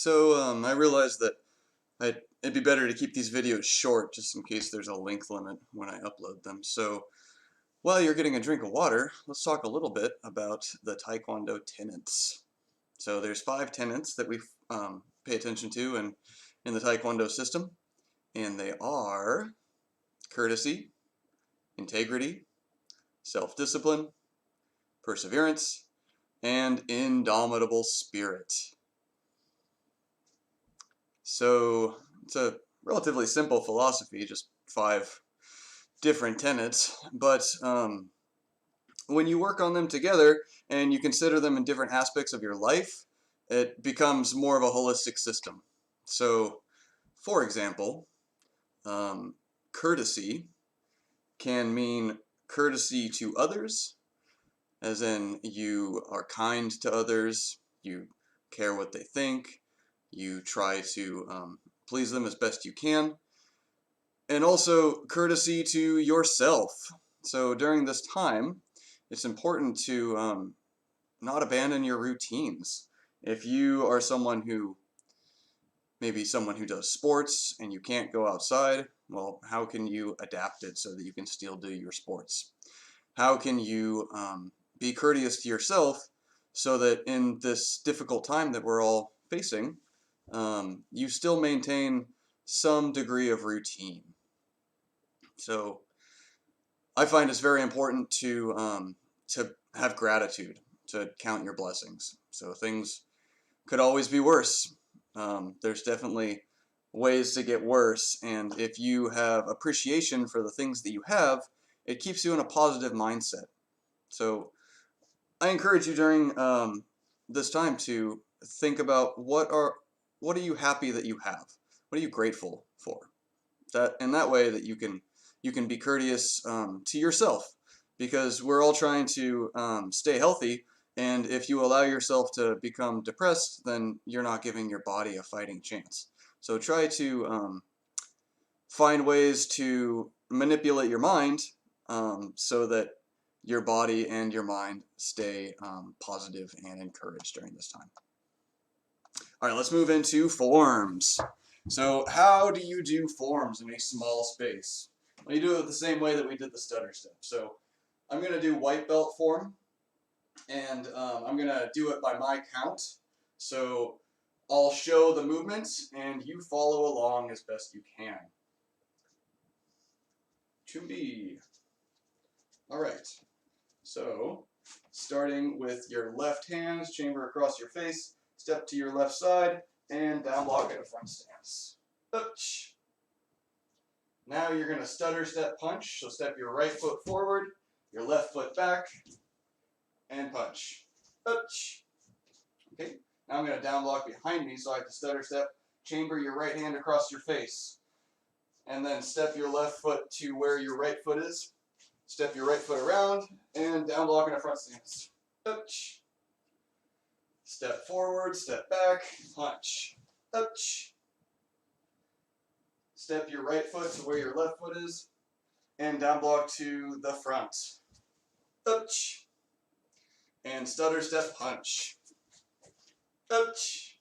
I realized that it'd be better to keep these videos short just in case there's a length limit when I upload them. So while you're getting a drink of water, let's talk a little bit about the Taekwondo tenets. So there's 5 tenets that we pay attention to in the Taekwondo system, and they are courtesy, integrity, self-discipline, perseverance, and indomitable spirit. So it's a relatively simple philosophy, just 5 different tenets, but when you work on them together and you consider them in different aspects of your life, it becomes more of a holistic system. So, for example, courtesy can mean courtesy to others, as in you are kind to others, you care what they think, you try to please them as best you can, and also courtesy to yourself. So during this time, it's important to not abandon your routines. If you are maybe someone who does sports and you can't go outside, well, how can you adapt it so that you can still do your sports? How can you be courteous to yourself so that in this difficult time that we're all facing, you still maintain some degree of routine? So I find it's very important to have gratitude, to count your blessings. So things could always be worse. There's definitely ways to get worse, and if you have appreciation for the things that you have, it keeps you in a positive mindset. So I encourage you during this time to think about what are you happy that you have? What are you grateful for? That way that you can be courteous to yourself, because we're all trying to stay healthy, and if you allow yourself to become depressed, then you're not giving your body a fighting chance. So try to find ways to manipulate your mind so that your body and your mind stay positive and encouraged during this time. All right, let's move into forms. So how do you do forms in a small space? Well, you do it the same way that we did the stutter step. So I'm going to do white belt form, and I'm going to do it by my count. So I'll show the movements, and you follow along as best you can. 2B. All right. So starting with your left hand, chamber across your face, step to your left side, and down block in a front stance. Ouch. Now you're going to stutter step punch. So step your right foot forward, your left foot back, and punch. Ouch. Okay. Now I'm going to down block behind me, so I have to stutter step, chamber your right hand across your face, and then step your left foot to where your right foot is. Step your right foot around, and down block in a front stance. Ouch. Step forward, step back, punch. Ouch. Step your right foot to where your left foot is, and down block to the front. Ouch. And stutter step punch. Ouch.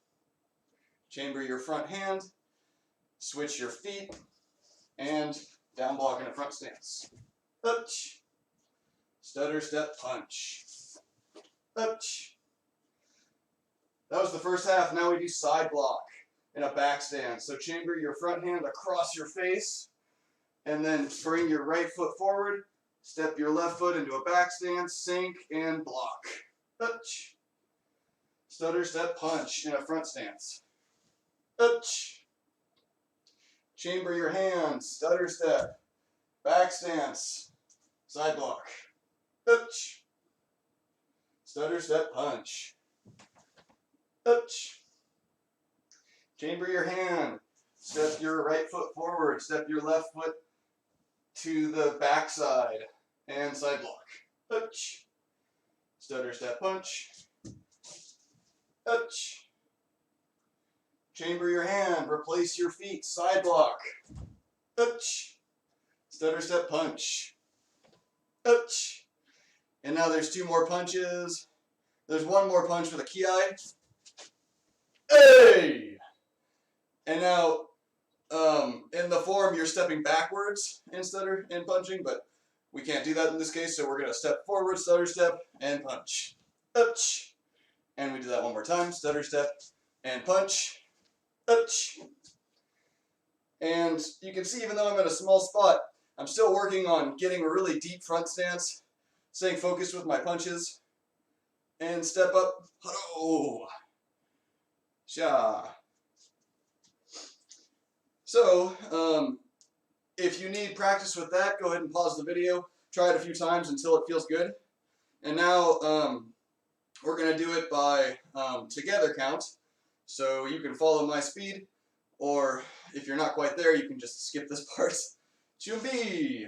Chamber your front hand, switch your feet, and down block in a front stance. Ouch. Stutter step punch. Ouch. That was the first half. Now we do side block in a back stance. So chamber your front hand across your face, and then bring your right foot forward, step your left foot into a back stance, sink, and block. Ouch. Stutter step punch in a front stance. Ouch. Chamber your hand, stutter step, back stance, side block. Ouch. Stutter step punch. Ouch. Chamber your hand, step your right foot forward, step your left foot to the back side, and side block. Ouch. Stutter step punch. Ouch. Chamber your hand, replace your feet, side block. Ouch. Stutter step punch. Ouch. And now there's 2 more punches. There's 1 more punch with a ki. Hey! And now, in the form, you're stepping backwards in stutter and punching, but we can't do that in this case, so we're going to step forward, stutter step, and punch. Ouch! And we do that one more time, stutter step, and punch. Ouch! And you can see, even though I'm at a small spot, I'm still working on getting a really deep front stance, staying focused with my punches, and step up. Hado! Sha! So, if you need practice with that, go ahead and pause the video. Try it a few times until it feels good. And now, we're going to do it by together count. So you can follow my speed, or if you're not quite there, you can just skip this part. Chumbi!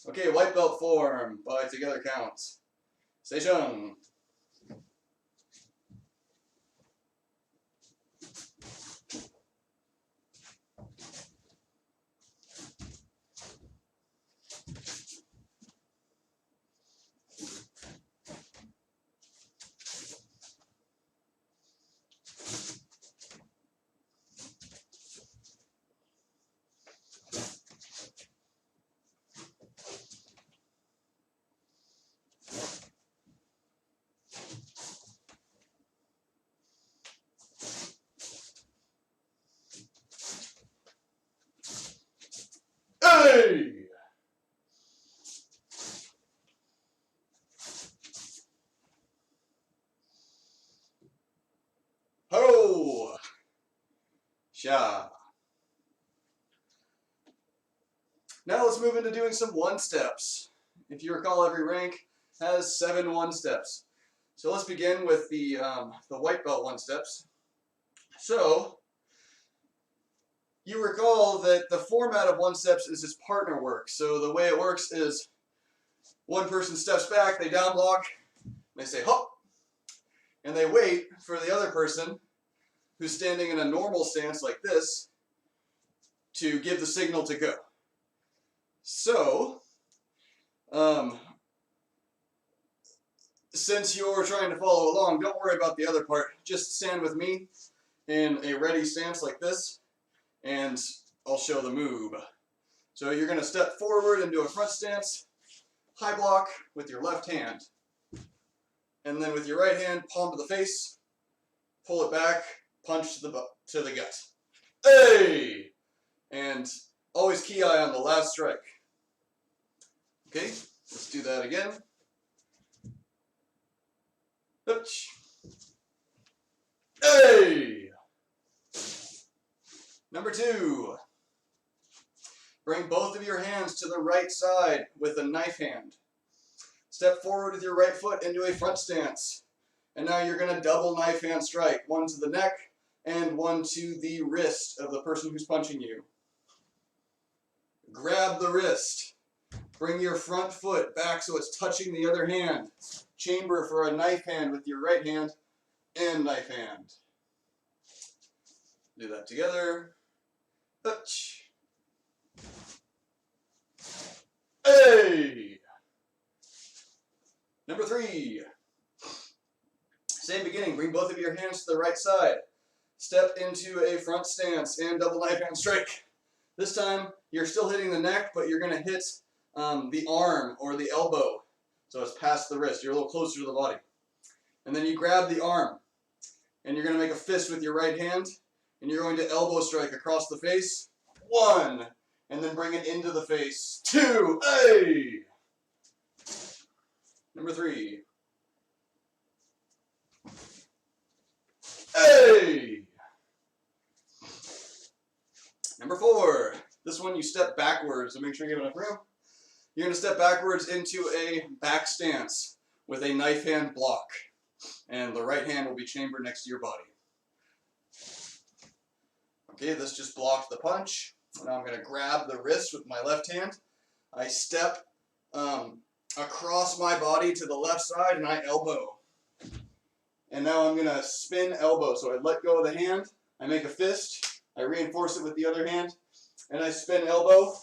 Okay, white belt form by together count. Station. Hey! Ho! Sha! Now let's move into doing some one-steps. If you recall, every rank has 7 one-steps. So let's begin with the white belt one-steps. So, you recall that the format of one-steps is just partner work. So the way it works is one person steps back, they down block, they say hop, and they wait for the other person who's standing in a normal stance like this to give the signal to go. So, since you're trying to follow along, don't worry about the other part. Just stand with me in a ready stance like this, and I'll show the move. So you're going to step forward and do a front stance, high block with your left hand. And then with your right hand, palm to the face, pull it back, punch to the gut. Hey! And always key eye on the last strike. Okay, let's do that again. Oops. Hey! Number 2. Bring both of your hands to the right side with a knife hand. Step forward with your right foot into a front stance. And now you're going to double knife hand strike. One to the neck and one to the wrist of the person who's punching you. Grab the wrist. Bring your front foot back so it's touching the other hand. Chamber for a knife hand with your right hand and knife hand. Do that together. Touch. Hey! Number 3. Same beginning. Bring both of your hands to the right side. Step into a front stance and double knife hand strike. This time, you're still hitting the neck, but you're going to hit the arm or the elbow. So it's past the wrist. You're a little closer to the body. And then you grab the arm. And you're going to make a fist with your right hand. And you're going to elbow strike across the face. 1. And then bring it into the face. 2. Hey! Number 3. Hey! Number 4. This one you step backwards, so make sure you have enough room. You're going to step backwards into a back stance with a knife hand block. And the right hand will be chambered next to your body. Okay, this just blocked the punch. Now I'm going to grab the wrist with my left hand. I step across my body to the left side and I elbow. And now I'm going to spin elbow. So I let go of the hand, I make a fist, I reinforce it with the other hand, and I spin elbow.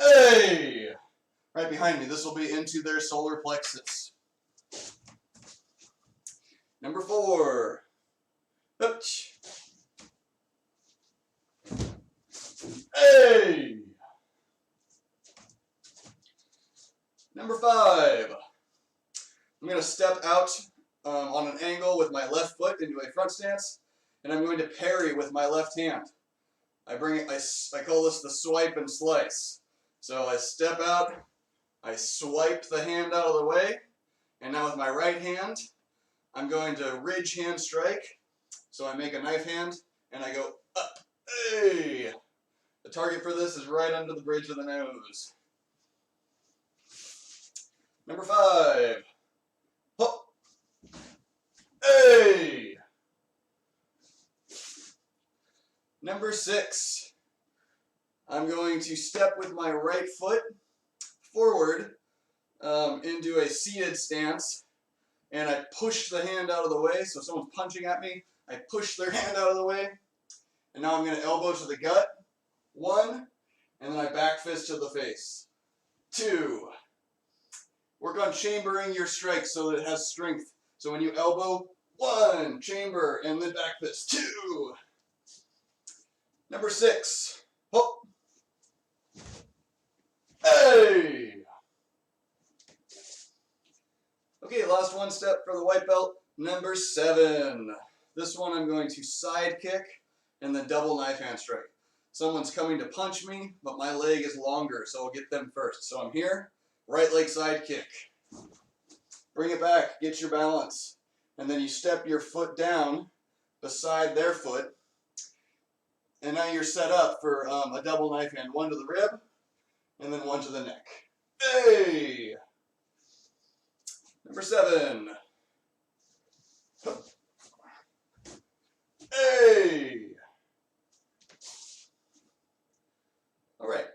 Hey! Right behind me. This will be into their solar plexus. Number 4. Oops. out on an angle with my left foot into a front stance, and I'm going to parry with my left hand. I call this the swipe and slice. So I step out, I swipe the hand out of the way, and now with my right hand, I'm going to ridge hand strike. So I make a knife hand, and I go up. Hey! The target for this is right under the bridge of the nose. Number 5. Hop. Hey! Number 6. I'm going to step with my right foot forward into a seated stance, and I push the hand out of the way. So if someone's punching at me, I push their hand out of the way, and now I'm going to elbow to the gut. 1, and then I back fist to the face. 2. Work on chambering your strike so that it has strength. So when you elbow, 1, chamber, and then back fist. 2. Number 6. Hop. Hey! Okay, last one step for the white belt. Number 7. This one I'm going to side kick and then double knife hand strike. Someone's coming to punch me, but my leg is longer, so I'll get them first. So I'm here, right leg side kick. Bring it back, get your balance. And then you step your foot down beside their foot. And now you're set up for a double knife hand. 1 to the rib, and then 1 to the neck. Hey! Number 7. Hey! All right.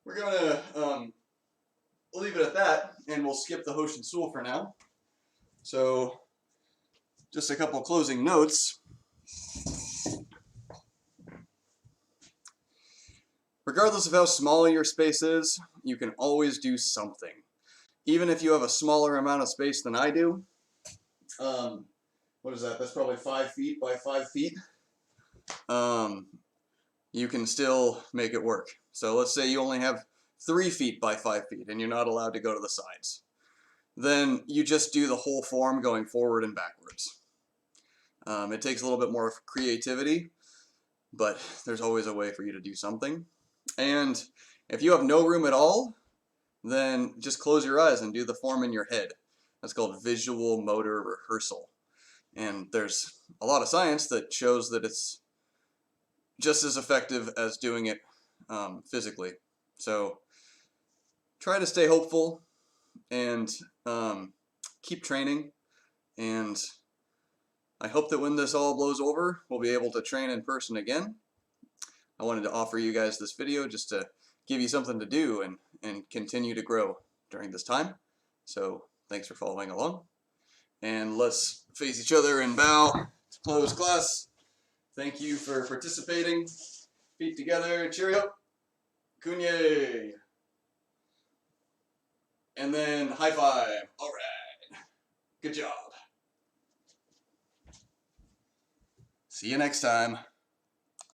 We're going to leave it at that, and we'll skip the Hoshin Sul for now. So, just a couple closing notes. Regardless of how small your space is, you can always do something. Even if you have a smaller amount of space than I do, what is that? That's probably 5 feet by 5 feet. You can still make it work. So let's say you only have 3 feet by 5 feet and you're not allowed to go to the sides. Then you just do the whole form going forward and backwards. It takes a little bit more creativity, but there's always a way for you to do something. And if you have no room at all, then just close your eyes and do the form in your head. That's called visual motor rehearsal. And there's a lot of science that shows that it's just as effective as doing it physically. So try to stay hopeful and keep training. And I hope that when this all blows over, we'll be able to train in person again. I wanted to offer you guys this video just to give you something to do and continue to grow during this time. So thanks for following along. And let's face each other and bow to close class. Thank you for participating. Feet together, cheerio. Kunye. And then high five. All right. Good job. See you next time.